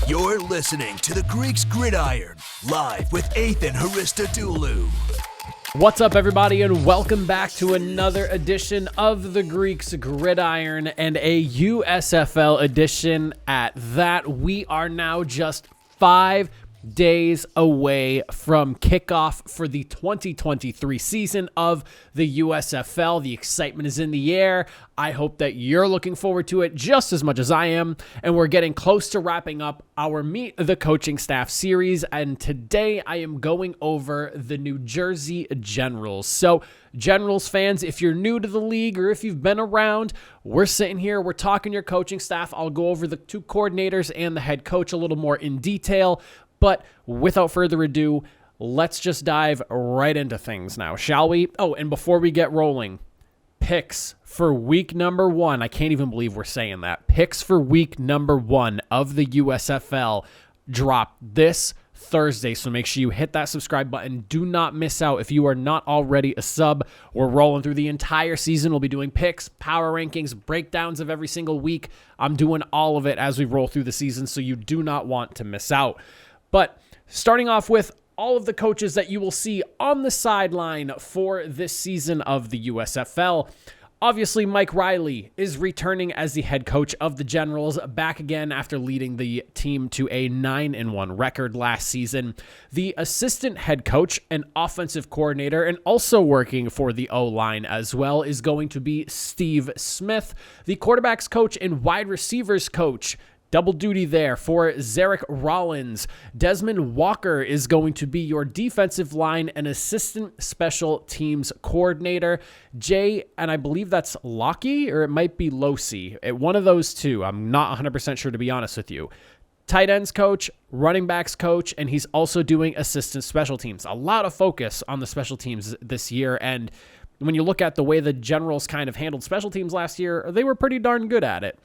You're listening to the Greeks Gridiron, live with Ethan Haristodoulou. What's up, everybody, and welcome back to another edition of the Greeks Gridiron, and a USFL edition at that. We are now just 5 days away from kickoff for the 2023 season of the USFL. The excitement is in the air. I hope that you're looking forward to it just as much as I am, and we're getting close to wrapping up our Meet the Coaching Staff series, and today I am going over the New Jersey Generals. So, Generals fans, if you're new to the league or if you've been around, we're sitting here, we're talking your coaching staff. I'll go over the two coordinators and the head coach a little more in detail. But without further ado, let's just dive right into things now, shall we? Oh, and before we get rolling, picks for week number 1. I can't even believe we're saying that. Picks for week number 1 of the USFL drop this Thursday, so make sure you hit that subscribe button. Do not miss out if you are not already a sub. We're rolling through the entire season. We'll be doing picks, power rankings, breakdowns of every single week. I'm doing all of it as we roll through the season, so you do not want to miss out. But starting off with all of the coaches that you will see on the sideline for this season of the USFL. Obviously, Mike Riley is returning as the head coach of the Generals, back again after leading the team to a 9-1 record last season. The assistant head coach and offensive coordinator, and also working for the O-line as well, is going to be Steve Smith. The quarterbacks coach and wide receivers coach, double duty there for Zarek Rollins. Desmond Walker is going to be your defensive line and assistant special teams coordinator. Jay, and I believe that's Lockie, or it might be Losi. One of those two. I'm not 100% sure, to be honest with you. Tight ends coach, running backs coach, and he's also doing assistant special teams. A lot of focus on the special teams this year, and when you look at the way the Generals kind of handled special teams last year, they were pretty darn good at it.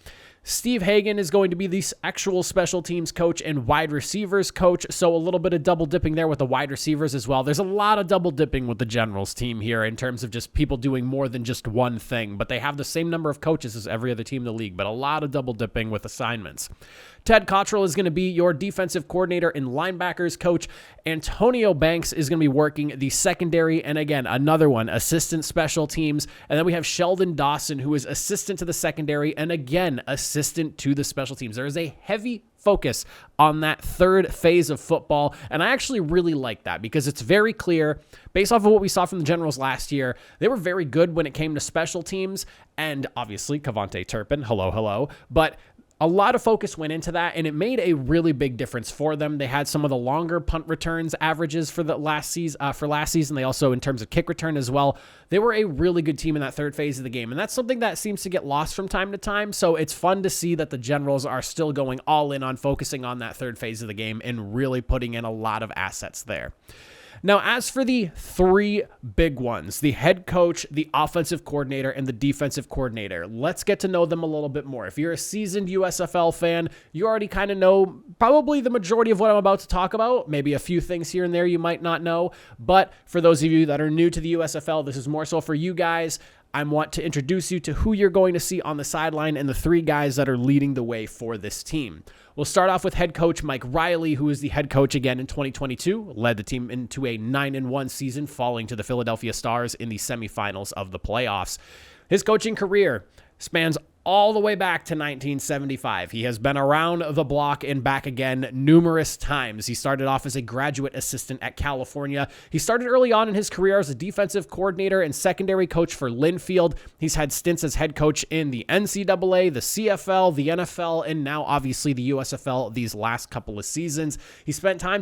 Steve Hagan is going to be the actual special teams coach and wide receivers coach, so a little bit of double dipping there with the wide receivers as well. There's a lot of double dipping with the Generals team here in terms of just people doing more than just one thing, but they have the same number of coaches as every other team in the league, but a lot of double dipping with assignments. Ted Cottrell is going to be your defensive coordinator and linebackers coach. Antonio Banks is going to be working the secondary, and again, another one, assistant special teams. And then we have Sheldon Dawson, who is assistant to the secondary, and again, assistant to the special teams. There is a heavy focus on that third phase of football, and I actually really like that because it's very clear, based off of what we saw from the Generals last year, they were very good when it came to special teams, and obviously, Cavante Turpin, hello, but a lot of focus went into that, and it made a really big difference for them. They had some of the longer punt returns averages for the last season. They also, in terms of kick return as well, they were a really good team in that third phase of the game, and that's something that seems to get lost from time to time. So it's fun to see that the Generals are still going all in on focusing on that third phase of the game and really putting in a lot of assets there. Now, as for the three big ones, the head coach, the offensive coordinator, and the defensive coordinator, let's get to know them a little bit more. If you're a seasoned USFL fan, you already kind of know probably the majority of what I'm about to talk about. Maybe a few things here and there you might not know. But for those of you that are new to the USFL, this is more so for you guys. I want to introduce you to who you're going to see on the sideline and the three guys that are leading the way for this team. We'll start off with head coach Mike Riley, who is the head coach again in 2022, led the team into a 9-1 season, falling to the Philadelphia Stars in the semifinals of the playoffs. His coaching career spans all the way back to 1975. He has been around the block and back again numerous times. He started off as a graduate assistant at California. He started early on in his career as a defensive coordinator and secondary coach for Linfield. He's had stints as head coach in the NCAA, the CFL, the NFL, and now obviously the USFL these last couple of seasons. He spent time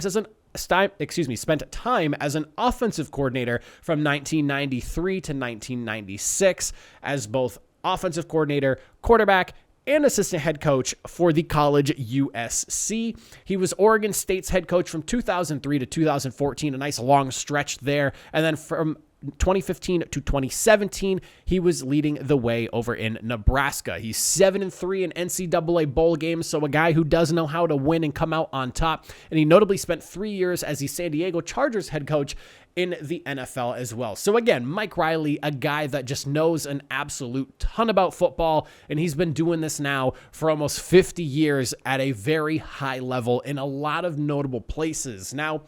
as an offensive coordinator from 1993 to 1996 as both offensive coordinator, quarterback, and assistant head coach for the college USC. He was Oregon State's head coach from 2003 to 2014, a nice long stretch there. And then from 2015 to 2017, he was leading the way over in Nebraska. He's 7-3 in NCAA bowl games, so a guy who does know how to win and come out on top. And he notably spent 3 years as the San Diego Chargers head coach in the NFL as well. So again, Mike Riley, a guy that just knows an absolute ton about football, and he's been doing this now for almost 50 years at a very high level in a lot of notable places. Now,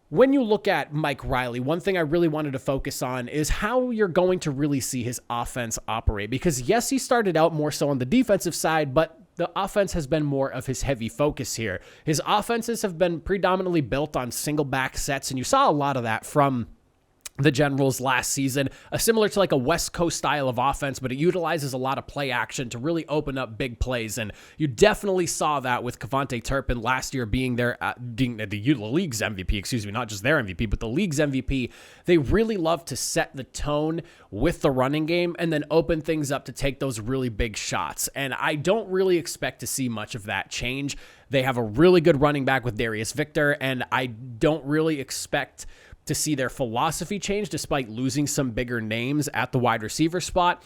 when you look at Mike Riley, one thing I really wanted to focus on is how you're going to really see his offense operate. Because yes, he started out more so on the defensive side, but the offense has been more of his heavy focus here. His offenses have been predominantly built on single back sets, and you saw a lot of that from the Generals last season, similar to like a West Coast style of offense, but it utilizes a lot of play action to really open up big plays. And you definitely saw that with Cavante Turpin last year being the league's MVP, not just their MVP, but the league's MVP. They really love to set the tone with the running game and then open things up to take those really big shots. And I don't really expect to see much of that change. They have a really good running back with Darius Victor, and I don't really expect to see their philosophy change despite losing some bigger names at the wide receiver spot.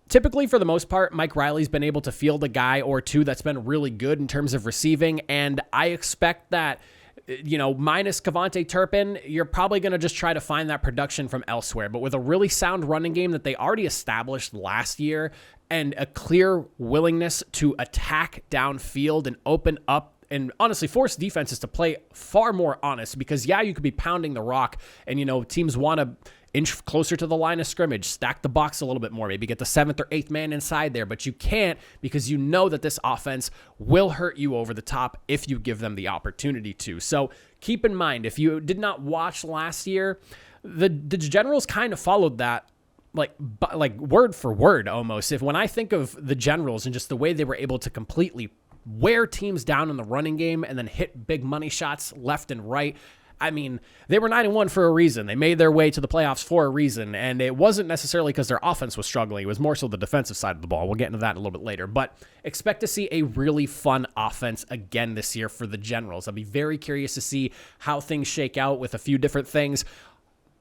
Typically, for the most part, Mike Riley's been able to field a guy or two that's been really good in terms of receiving, and I expect that, minus Cavante Turpin, you're probably going to just try to find that production from elsewhere. But with a really sound running game that they already established last year and a clear willingness to attack downfield and open up and honestly force defenses to play far more honest, because you could be pounding the rock and, teams want to inch closer to the line of scrimmage, stack the box a little bit more, maybe get the 7th or 8th man inside there, but you can't, because you know that this offense will hurt you over the top if you give them the opportunity to. So keep in mind, if you did not watch last year, the Generals kind of followed that like word for word almost. When I think of the Generals and just the way they were able to completely wear teams down in the running game and then hit big money shots left and right. I mean, they were 9-1 for a reason. They made their way to the playoffs for a reason, and it wasn't necessarily because their offense was struggling. It was more so the defensive side of the ball. We'll get into that a little bit later, but expect to see a really fun offense again this year for the Generals. I'll be very curious to see how things shake out with a few different things.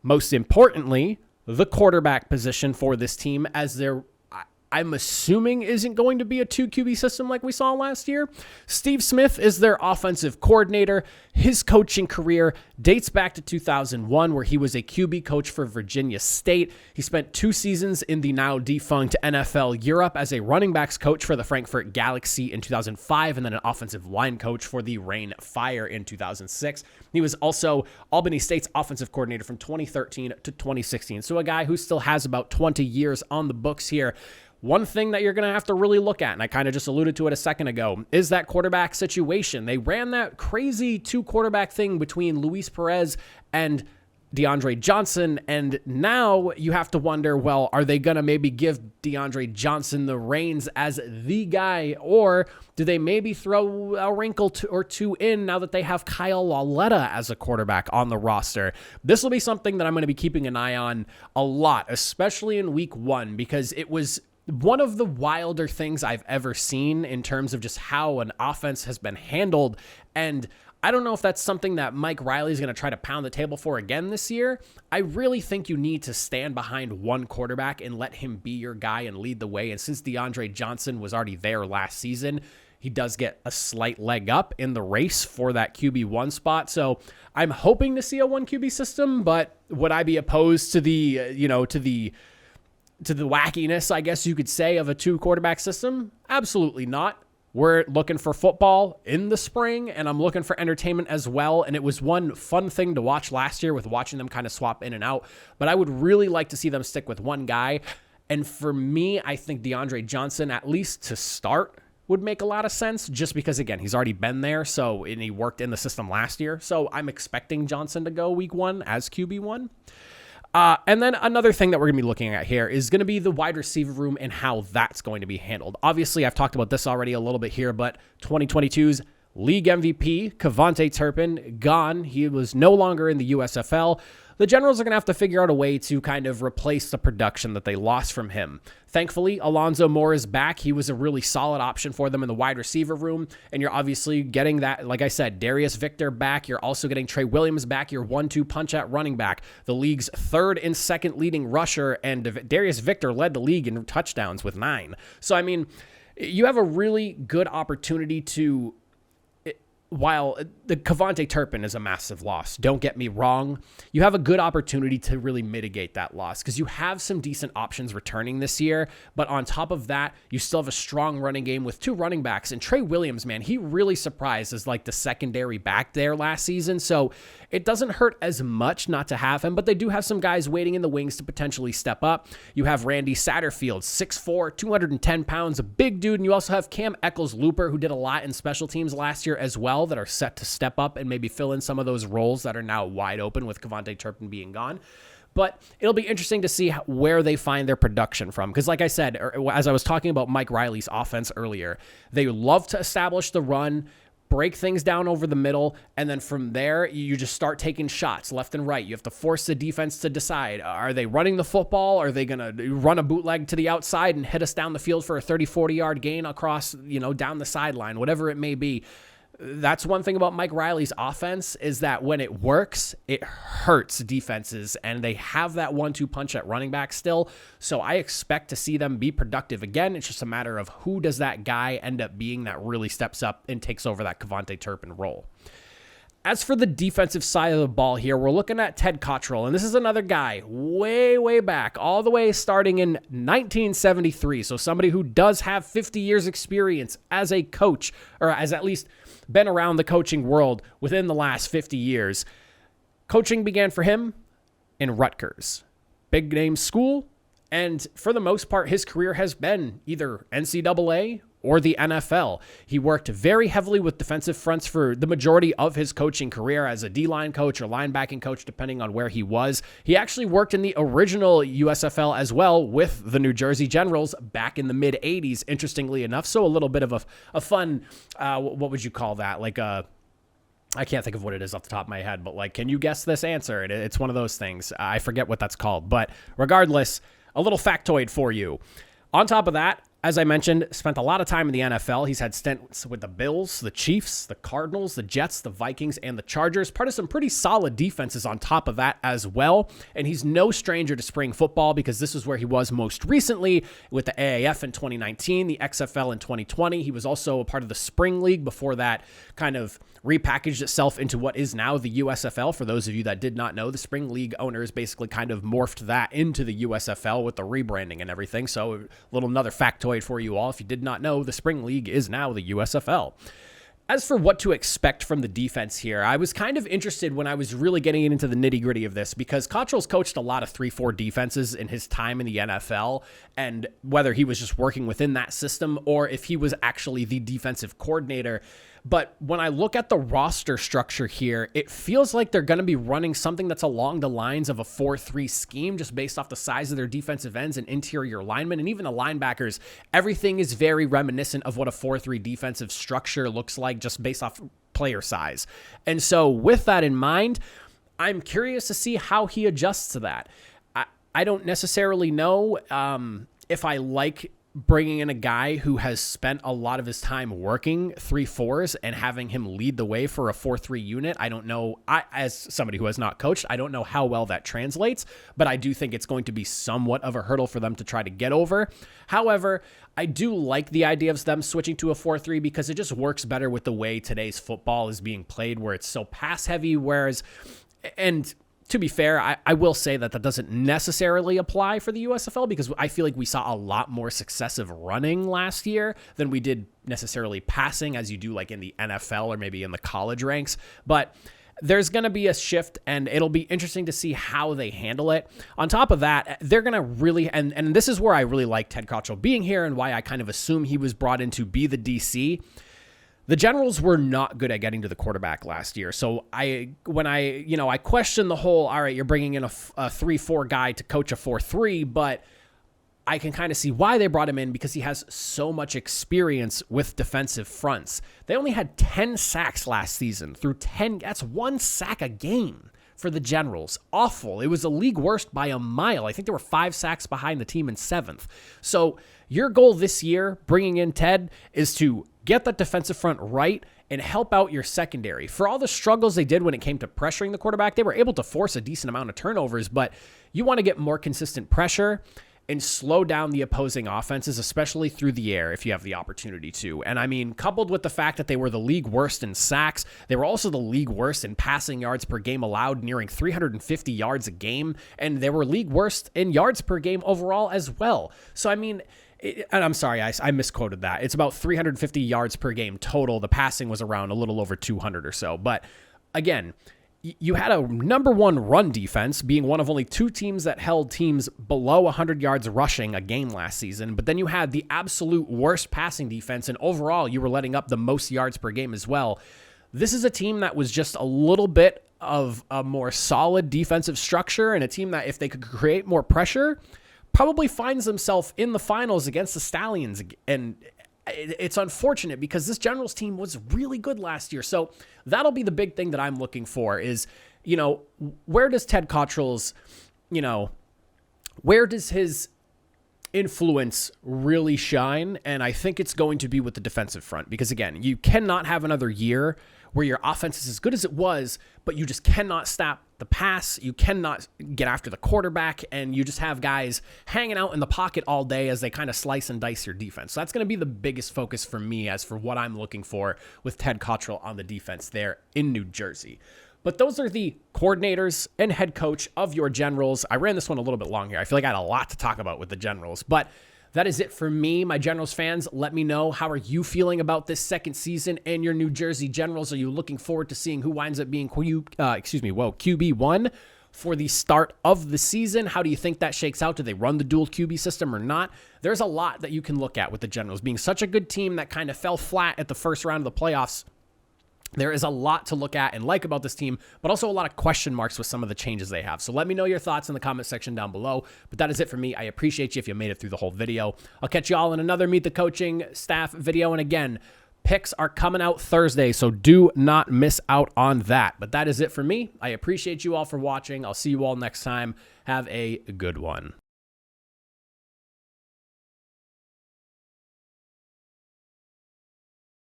Most importantly, the quarterback position for this team, as I'm assuming isn't going to be a 2 QB system like we saw last year. Steve Smith is their offensive coordinator. His coaching career dates back to 2001, where he was a QB coach for Virginia State. He spent 2 seasons in the now defunct NFL Europe as a running backs coach for the Frankfurt Galaxy in 2005, and then an offensive line coach for the Rain Fire in 2006. He was also Albany State's offensive coordinator from 2013 to 2016. So a guy who still has about 20 years on the books here. One thing that you're going to have to really look at, and I kind of just alluded to it a second ago, is that quarterback situation. They ran that crazy 2-quarterback thing between Luis Perez and DeAndre Johnson, and now you have to wonder, well, are they going to maybe give DeAndre Johnson the reins as the guy, or do they maybe throw a wrinkle or two in now that they have Kyle Lauletta as a quarterback on the roster? This will be something that I'm going to be keeping an eye on a lot, especially in week 1, because it was one of the wilder things I've ever seen in terms of just how an offense has been handled. And I don't know if that's something that Mike Riley is going to try to pound the table for again this year. I really think you need to stand behind one quarterback and let him be your guy and lead the way. And since DeAndre Johnson was already there last season, he does get a slight leg up in the race for that QB1 spot. So I'm hoping to see a 1 QB system, but would I be opposed to the wackiness, I guess you could say, of a 2-quarterback system? Absolutely not. We're looking for football in the spring, and I'm looking for entertainment as well. And it was one fun thing to watch last year with watching them kind of swap in and out. But I would really like to see them stick with one guy. And for me, I think DeAndre Johnson, at least to start, would make a lot of sense, just because, again, he's already been there, and he worked in the system last year. So I'm expecting Johnson to go week 1 as QB1. And then another thing that we're going to be looking at here is going to be the wide receiver room and how that's going to be handled. Obviously, I've talked about this already a little bit here, but 2022's league MVP, Cavante Turpin, gone. He was no longer in the USFL. The Generals are going to have to figure out a way to kind of replace the production that they lost from him. Thankfully, Alonzo Moore is back. He was a really solid option for them in the wide receiver room, and you're obviously getting that, like I said, Darius Victor back. You're also getting Trey Williams back, your 1-2 punch at running back, the league's 3rd and 2nd leading rusher, and Darius Victor led the league in touchdowns with 9. So, I mean, you have a really good opportunity to while the Cavante Turpin is a massive loss, don't get me wrong, you have a good opportunity to really mitigate that loss because you have some decent options returning this year. But on top of that, you still have a strong running game with 2 running backs. And Trey Williams, man, he really surprised as like the secondary back there last season. So it doesn't hurt as much not to have him, but they do have some guys waiting in the wings to potentially step up. You have Randy Satterfield, 6'4", 210 pounds, a big dude. And you also have Cam Eccles-Looper, who did a lot in special teams last year as well, that are set to step up and maybe fill in some of those roles that are now wide open with Cavante Turpin being gone. But it'll be interesting to see where they find their production from. Because like I said, as I was talking about Mike Riley's offense earlier, they love to establish the run, break things down over the middle, and then from there, you just start taking shots left and right. You have to force the defense to decide, are they running the football? Are they going to run a bootleg to the outside and hit us down the field for a 30, 40-yard gain across, down the sideline, whatever it may be. That's one thing about Mike Riley's offense is that when it works, it hurts defenses, and they have that 1-2 punch at running back still. So I expect to see them be productive again. It's just a matter of who does that guy end up being that really steps up and takes over that Cavante Turpin role. As for the defensive side of the ball here, we're looking at Ted Cottrell, and this is another guy way back, all the way starting in 1973. So somebody who does have 50 years experience as a coach, or as at least been around the coaching world within the last 50 years. Coaching began for him in Rutgers, big name school, and for the most part, his career has been either NCAA or the NFL. He worked very heavily with defensive fronts for the majority of his coaching career as a D-line coach or linebacking coach, depending on where he was. He actually worked in the original USFL as well with the New Jersey Generals back in the mid-'80s, interestingly enough. So a little bit of a fun, what would you call that? Like a... I can't think of what it is off the top of my head, but like, can you guess this answer? It's one of those things. I forget what that's called, but regardless, a little factoid for you. On top of that, as I mentioned, spent a lot of time in the NFL. He's had stints with the Bills, the Chiefs, the Cardinals, the Jets, the Vikings, and the Chargers. Part of some pretty solid defenses on top of that as well. And he's no stranger to spring football because this is where he was most recently with the AAF in 2019, the XFL in 2020. He was also a part of the Spring League before that kind of repackaged itself into what is now the USFL. For those of you that did not know, the Spring League owners basically kind of morphed that into the USFL with the rebranding and everything. So a little another factoid for you all. If you did not know, the Spring League is now the USFL. As for what to expect from the defense here, I was kind of interested when I was really getting into the nitty-gritty of this because Cottrell's coached a lot of 3-4 defenses in his time in the NFL, and whether he was just working within that system or if he was actually the defensive coordinator. But when I look at the roster structure here, it feels like they're going to be running something that's along the lines of a 4-3 scheme just based off the size of their defensive ends and interior linemen and even the linebackers. Everything is very reminiscent of what a 4-3 defensive structure looks like just based off player size. And so with that in mind, I'm curious to see how he adjusts to that. I don't necessarily know if I like bringing in a guy who has spent a lot of his time working 3-4s and having him lead the way for a 4-3 unit. I don't know. As somebody who has not coached, I don't know how well that translates, but I do think it's going to be somewhat of a hurdle for them to try to get over. However, I do like the idea of them switching to a 4-3 because it just works better with the way today's football is being played, where it's so pass heavy, and to be fair, I will say that doesn't necessarily apply for the USFL because I feel like we saw a lot more successive running last year than we did necessarily passing, as you do like in the NFL or maybe in the college ranks. But there's going to be a shift, and it'll be interesting to see how they handle it. On top of that, they're going to really, and this is where I really like Ted Cottrell being here and why I kind of assume he was brought in to be the DC. The Generals were not good at getting to the quarterback last year. So when I question the whole, all right, you're bringing in a 3-4 guy to coach a 4-3, but I can kind of see why they brought him in because he has so much experience with defensive fronts. They only had 10 sacks last season that's 1 sack a game for the Generals. Awful. It was a league worst by a mile. I think there were 5 sacks behind the team in 7th. So your goal this year, bringing in Ted, is to get that defensive front right and help out your secondary. For all the struggles they did when it came to pressuring the quarterback, they were able to force a decent amount of turnovers, but you want to get more consistent pressure. and slow down the opposing offenses, especially through the air if you have the opportunity to. And I mean, coupled with the fact that they were the league worst in sacks, they were also the league worst in passing yards per game allowed, nearing 350 yards a game, and they were league worst in yards per game overall as well. So I mean, and I'm sorry, I misquoted that. It's about 350 yards per game total. The passing was around a little over 200 or so. But again, you had a number one run defense, being one of only two teams that held teams below 100 yards rushing a game last season. But then you had the absolute worst passing defense, and overall, you were letting up the most yards per game as well. This is a team that was just a little bit of a more solid defensive structure, and a team that, if they could create more pressure, probably finds themselves in the finals against the Stallions. And it's unfortunate because this Generals team was really good last year. So that'll be the big thing that I'm looking for is, where does Ted Cottrell's, where does his influence really shine? And I think it's going to be with the defensive front, because again, you cannot have another year where your offense is as good as it was, but you just cannot stop the pass. You cannot get after the quarterback, and you just have guys hanging out in the pocket all day as they kind of slice and dice your defense. So that's going to be the biggest focus for me as for what I'm looking for with Ted Cottrell on the defense there in New Jersey. But those are the coordinators and head coach of your Generals. I ran this one a little bit long here. I feel like I had a lot to talk about with the Generals, but that is it for me. My Generals fans, let me know, how are you feeling about this second season and your New Jersey Generals? Are you looking forward to seeing who winds up being QB1 for the start of the season? How do you think that shakes out? Do they run the dual QB system or not? There's a lot that you can look at with the Generals being such a good team that kind of fell flat at the first round of the playoffs. There is a lot to look at and like about this team, but also a lot of question marks with some of the changes they have. So let me know your thoughts in the comment section down below. But that is it for me. I appreciate you if you made it through the whole video. I'll catch you all in another Meet the Coaching Staff video. And again, picks are coming out Thursday, so do not miss out on that. But that is it for me. I appreciate you all for watching. I'll see you all next time. Have a good one.